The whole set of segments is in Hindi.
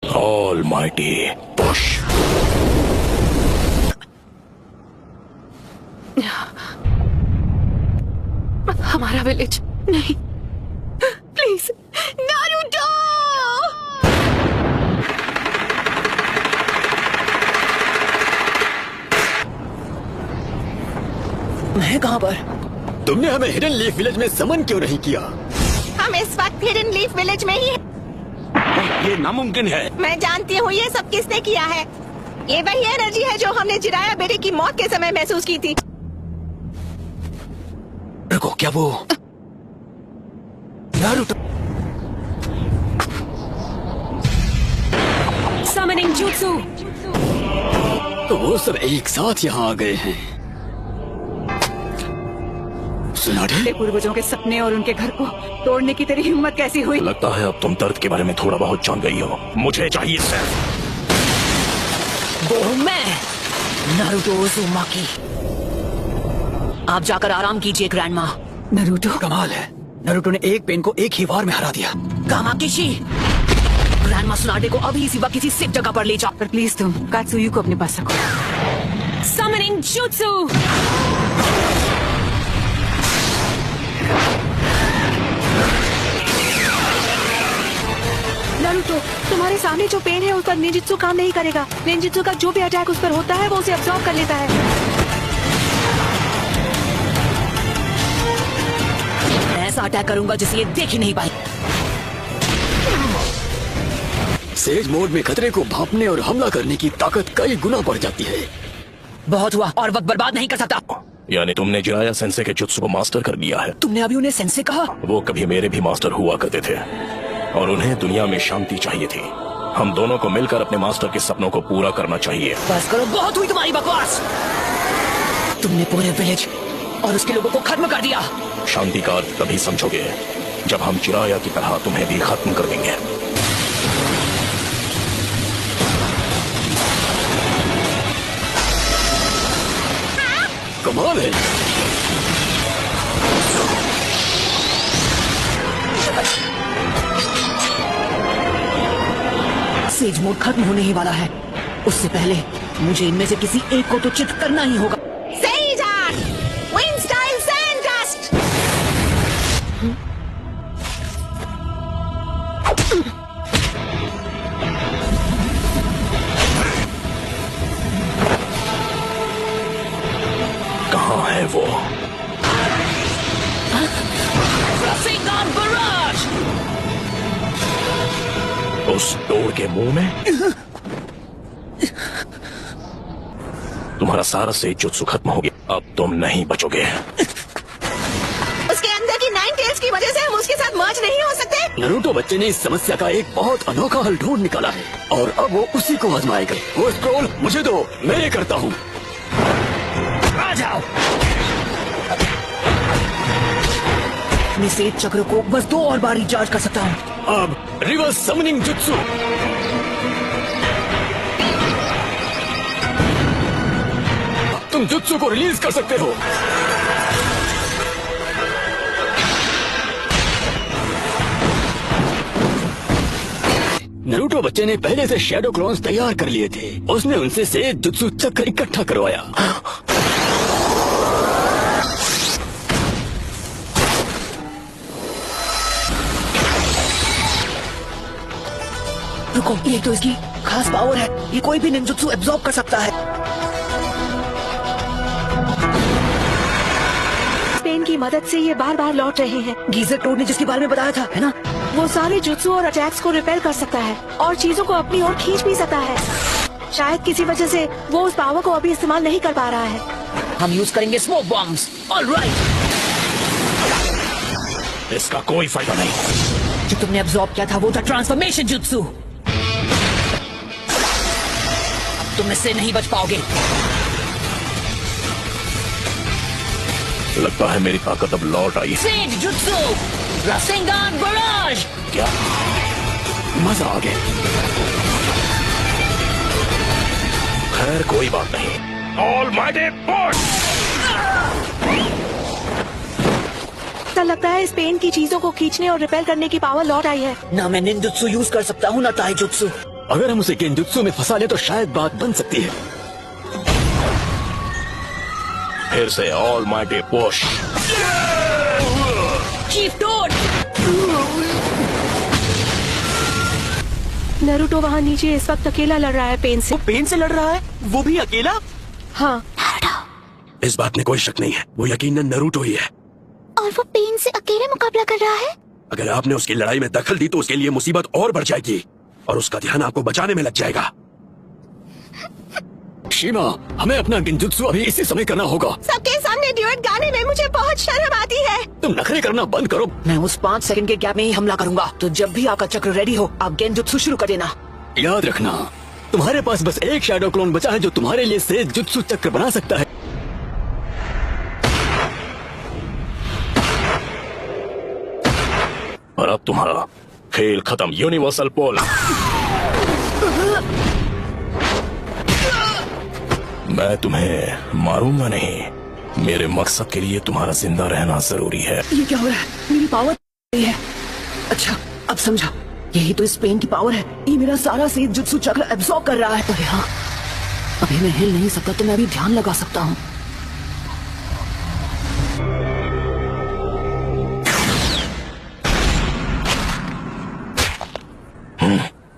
Almighty push. हमारा विलेज नहीं, प्लीज नारुतो। मैं कहाँ पर? तुमने हमें हिडन लीफ विलेज में समन क्यों नहीं किया? हम इस वक्त हिडन लीफ विलेज में ही हैं। ये नामुमकिन है। मैं जानती हूँ ये सब किसने किया है। ये वही एनर्जी है जो हमने जिराया बेटे की मौत के समय महसूस की थी। रुको, क्या वो नारुतो? Summoning jutsu। तो वो सब एक साथ यहाँ आ गए हैं। सुनाडे? पूर्वजों के सपने और उनके घर को तोड़ने की तेरी हिम्मत कैसी हुई? लगता है अब तुम दर्द के बारे में थोड़ा बहुत जान गई हो। मुझे चाहिए सिर्फ वो मैं नारुतो उज़ुमाकी। आप जाकर आराम कीजिए ग्रैंडमा। नारुतो कमाल है, नारुतो ने एक पेन को एक ही वार में हरा दिया। कामाकिशी, ग्रैंडमा सुनाडे को अभी इसी वक्त किसी सेफ जगह पर ले जाओ। पर प्लीज तुम कात्सुयु को अपने पास रखो। Summoning jutsu। नारुतो, तुम्हारे सामने जो पेन है उस पर निंजुत्सु काम नहीं करेगा। निंजुत्सु का जो भी अटैक उस पर होता है वो उसे अब्सॉर्ब कर लेता है। ऐसा अटैक करूंगा जिसे ये देख ही नहीं पाए। सेज मोड में खतरे को भांपने और हमला करने की ताकत कई गुना बढ़ जाती है। बहुत हुआ, और वक्त बर्बाद नहीं कर सकता। यानी तुमने जिराया सेंसे के जुत्सु को मास्टर कर लिया है। तुमने अभी उन्हें सेंसे कहा? वो कभी मेरे भी मास्टर हुआ करते थे और उन्हें दुनिया में शांति चाहिए थी। हम दोनों को मिलकर अपने मास्टर के सपनों को पूरा करना चाहिए। बस करो, बहुत हुई तुम्हारी बकवास। तुमने पूरे विलेज और उसके लोगों को खत्म कर दिया। शांति का अर्थ तभी समझोगे जब हम चिराया की तरह तुम्हें भी खत्म कर देंगे। कमाल है। सेज मोड खत्म होने ही वाला है। उससे पहले मुझे इनमें से किसी एक को तो चित करना ही होगा। सेइजान, विंड स्टाइल सैंड डस्ट। कहाँ है वो? Rasengan Barrage! उस डोर के मुंह में? तुम्हारा सारा सेज जुत्सु खत्म हो गया। अब तुम नहीं बचोगे। उसके अंदर की 9 टेल्स की वजह से हम उसके साथ मर्ज नहीं हो सकते। नारुतो बच्चे ने इस समस्या का एक बहुत अनोखा हल ढूंढ निकाला है और अब वो उसी को आजमाएगा। वो स्क्रॉल मुझे दो, मैं ये करता हूँ। आ जाओ। अपने सेज चक्र को बस 2 और बार रिचार्ज कर सकता हूँ। अब रिवर्स समनिंग जुत्सु। तुम जुत्सु को रिलीज कर सकते हो। नारुतो बच्चे ने पहले से शैडो क्लोन्स तैयार कर लिए थे। उसने उनसे सेज जुत्सु चक्र इकट्ठा करवाया। रुको, ये तो इसकी खास पावर है। ये कोई भी निंजुत्सु एब्जॉर्ब कर सकता है। पेन की मदद से ये बार बार लौट रहे हैं। गीजर टोड ने जिसके बारे में बताया था, है ना? वो सारे जुत्सु और अटैक्स को रिपेल कर सकता है और चीजों को अपनी ओर खींच भी सकता है। शायद किसी वजह से वो उस पावर को अभी इस्तेमाल नहीं कर पा रहा है। हम यूज करेंगे स्मोक बॉम्ब्स। ऑलराइट। इसका कोई फायदा नहीं। जो तुमने एब्जॉर्ब किया था वो था ट्रांसफॉर्मेशन जुत्सु। तुम इससे नहीं बच पाओगे। लगता है मेरी ताकत अब लौट आई। सेज जुत्सु, रासेंगान बराज। क्या मजा आ गया। खैर कोई बात नहीं। Almighty push. ऐसा लगता है इस पेन की चीजों को खींचने और रिपेल करने की पावर लौट आई है। ना मैं निंजुत्सु यूज कर सकता हूँ ना ताइजुत्सु। अगर हम उसे गेंजुत्सु में फंसा ले तो शायद बात बन सकती है। फिर से almighty push. Chief toad! Naruto वहाँ नीचे इस वक्त अकेला लड़ रहा है पेन से। वो पेन से लड़ रहा है, वो भी अकेला? हाँ, इस बात में कोई शक नहीं है, वो यकीनन नरूटो ही है। और वो पेन से अकेले मुकाबला कर रहा है। अगर आपने उसकी लड़ाई में दखल दी तो उसके लिए मुसीबत और बढ़ जाएगी और उसका ध्यान आपको बचाने में लग जाएगा। शीमा, हमें अपना गेंजुत्सु अभी इसी समय करना होगा। सबके सामने ड्यूएट गाने में मुझे बहुत शर्म आती है। तुम नखरे करना बंद करो। मैं उस 5 सेकंड के गैप में ही हमला करूंगा, तो जब भी आपका चक्र रेडी हो आप गेंजुत्सु शुरू कर देना। याद रखना, तुम्हारे पास बस एक शैडो क्लोन बचा है जो तुम्हारे लिए सेज जुत्सु चक्र बना सकता है। और अब तुम्हारा खेल खत्म, यूनिवर्सल पोल। मैं तुम्हें मारूंगा नहीं, मेरे मकसद के लिए तुम्हारा जिंदा रहना जरूरी है। ये क्या हो रहा है? मेरी पावर है। अच्छा, अब समझा, यही तो इस पेन की पावर है। ये मेरा सारा सेज जुत्सु चक्र एब्सॉर्ब कर रहा है। अरे हाँ, अभी मैं हिल नहीं सकता तो मैं अभी ध्यान लगा सकता हूँ।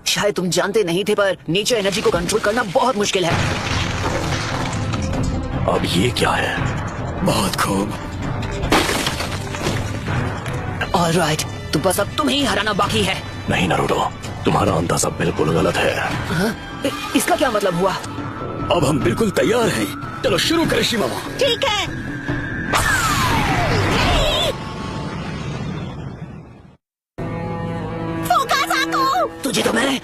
शायद तुम जानते नहीं थे, पर नेचर एनर्जी को कंट्रोल करना बहुत मुश्किल है। अब ये क्या है? बहुत खूब। ऑलराइट, तो बस अब तुम्हें ही हराना बाकी है। नहीं नरूटो, तुम्हारा अंदाजा बिल्कुल गलत है। इसका क्या मतलब हुआ? अब हम बिल्कुल तैयार हैं, चलो शुरू करें शीमा। ठीक है। तुझे तो मैं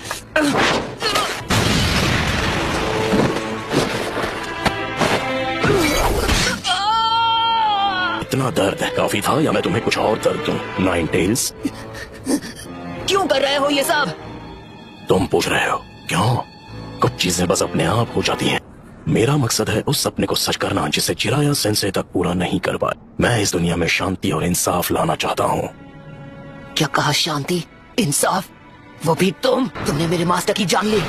इतना दर्द काफी था या मैं तुम्हें कुछ और दर्द दूं? नाइन टेल्स, क्यों कर रहे हो ये सब? तुम पूछ रहे हो क्यों? कुछ चीजें बस अपने आप हो जाती हैं। मेरा मकसद है उस सपने को सच करना जिसे जिराया सेंसे तक पूरा नहीं कर पाए। मैं इस दुनिया में शांति और इंसाफ लाना चाहता हूँ। क्या कहा? शांति, इंसाफ? वो भी तुमने मेरे मास्टर की जान ली,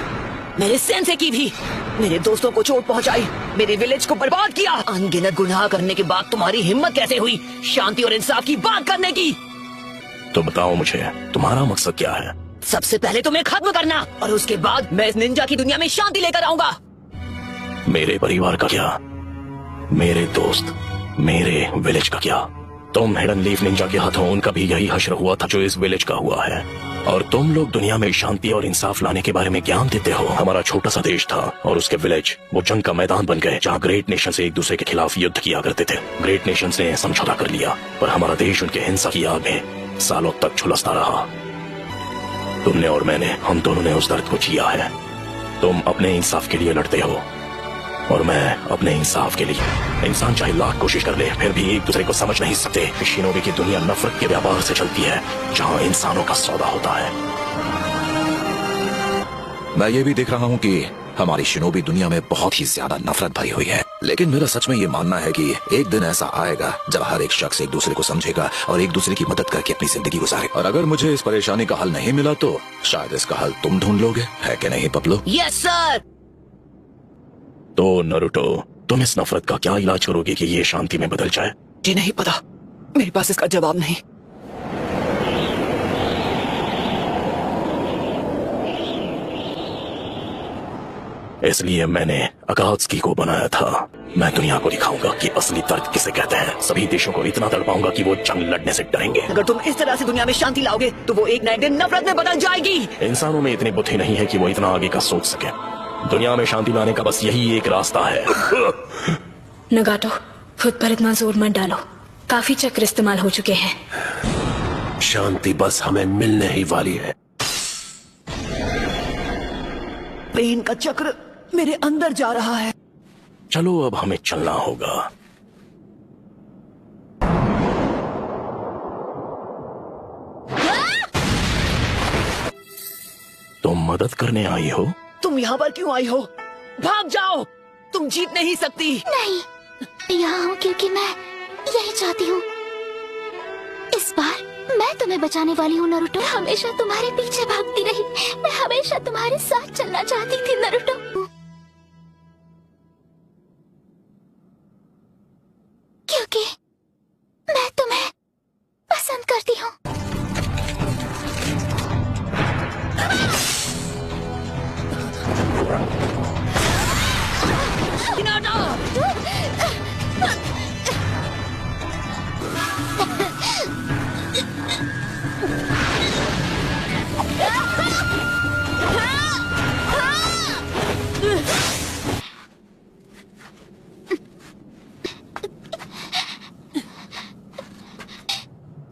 मेरे सेंसे की भी, मेरे दोस्तों को चोट पहुंचाई, मेरे विलेज को बर्बाद किया। अनगिनत गुनाह करने के बाद तुम्हारी हिम्मत कैसे हुई शांति और इंसाफ की बात करने की? तो बताओ मुझे, तुम्हारा मकसद क्या है? सबसे पहले तुम्हें खत्म करना, और उसके बाद मैं इस निंजा की दुनिया में शांति लेकर आऊंगा। मेरे परिवार का क्या? मेरे दोस्त, मेरे विलेज का क्या? तुम हिडन लीफ निंजा के हाथों उनका भी यही हश्र हुआ था जो इस विलेज का हुआ है, और तुम लोग दुनिया में शांति और इंसाफ लाने के बारे में ज्ञान देते हो। हमारा छोटा सा देश था और उसके विलेज वो जंग का मैदान बन गए जहाँ ग्रेट नेशंस एक दूसरे के खिलाफ युद्ध किया करते थे। ग्रेट नेशंस ने समझौता कर लिया, पर हमारा देश उनके हिंसा की आग में सालों तक झुलसता रहा। तुमने और मैंने, हम दोनों ने उस दर्द को जिया है। तुम अपने इंसाफ के लिए लड़ते हो और मैं अपने इंसाफ के लिए। इंसान चाहे लाख कोशिश कर ले फिर भी एक दूसरे को समझ नहीं सकते। शिनोबी की दुनिया नफरत के व्यापार से चलती है जहाँ इंसानों का सौदा होता है। मैं ये भी देख रहा हूँ कि हमारी शिनोबी दुनिया में बहुत ही ज्यादा नफरत भरी हुई है, लेकिन मेरा सच में ये मानना है कि एक दिन ऐसा आएगा जब हर एक शख्स एक दूसरे को समझेगा और एक दूसरे की मदद करके अपनी जिंदगी गुजारे। और अगर मुझे इस परेशानी का हल नहीं मिला तो शायद इसका हल तुम ढूंढ लोगे, है कि नहीं पपलू? Yes sir. तो नरूटो, तुम इस नफरत का क्या इलाज करोगे कि ये शांति में बदल जाए? जी नहीं पता, मेरे पास इसका जवाब नहीं। इसलिए मैंने अकात्सुकी को बनाया था। मैं दुनिया को दिखाऊंगा कि असली दर्द किसे कहते हैं। सभी देशों को इतना तड़पाऊंगा कि वो जंग लड़ने से डरेंगे। अगर तुम इस तरह से दुनिया में शांति लाओगे तो वो एक नए दिन नफरत में बदल जाएगी। इंसानों में इतनी बुद्धि नहीं है कि वो इतना आगे का सोच सके। दुनिया में शांति लाने का बस यही एक रास्ता है। नगाटो, खुद पर इतना जोर मत डालो, काफी चक्र इस्तेमाल हो चुके हैं। शांति बस हमें मिलने ही वाली है। पेन का चक्र मेरे अंदर जा रहा है। चलो अब हमें चलना होगा। तुम मदद करने आई हो? तुम यहाँ पर क्यों आई हो? भाग जाओ, तुम जीत नहीं सकती। नहीं, यहाँ हूँ क्योंकि मैं यही चाहती हूँ। इस बार मैं तुम्हें बचाने वाली हूँ नारुतो। मैं हमेशा तुम्हारे पीछे भागती रही। मैं हमेशा तुम्हारे साथ चलना चाहती थी नारुतो। क्योंकि मैं तुम्हें पसंद करती हूँ।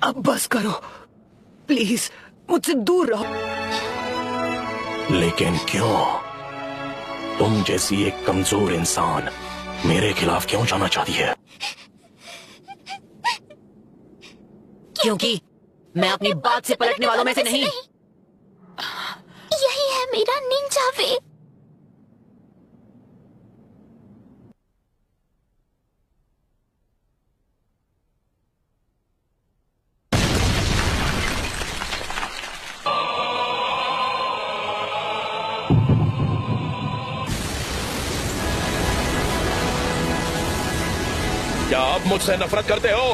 अब बस करो प्लीज, मुझसे दूर रहो। लेकिन क्यों? तुम जैसी एक कमजोर इंसान मेरे खिलाफ क्यों जाना चाहती है? क्योंकि मैं अपनी बात से पलटने वालों में से नहीं। यही है मेरा निंजा वे। क्या आप मुझसे नफरत करते हो?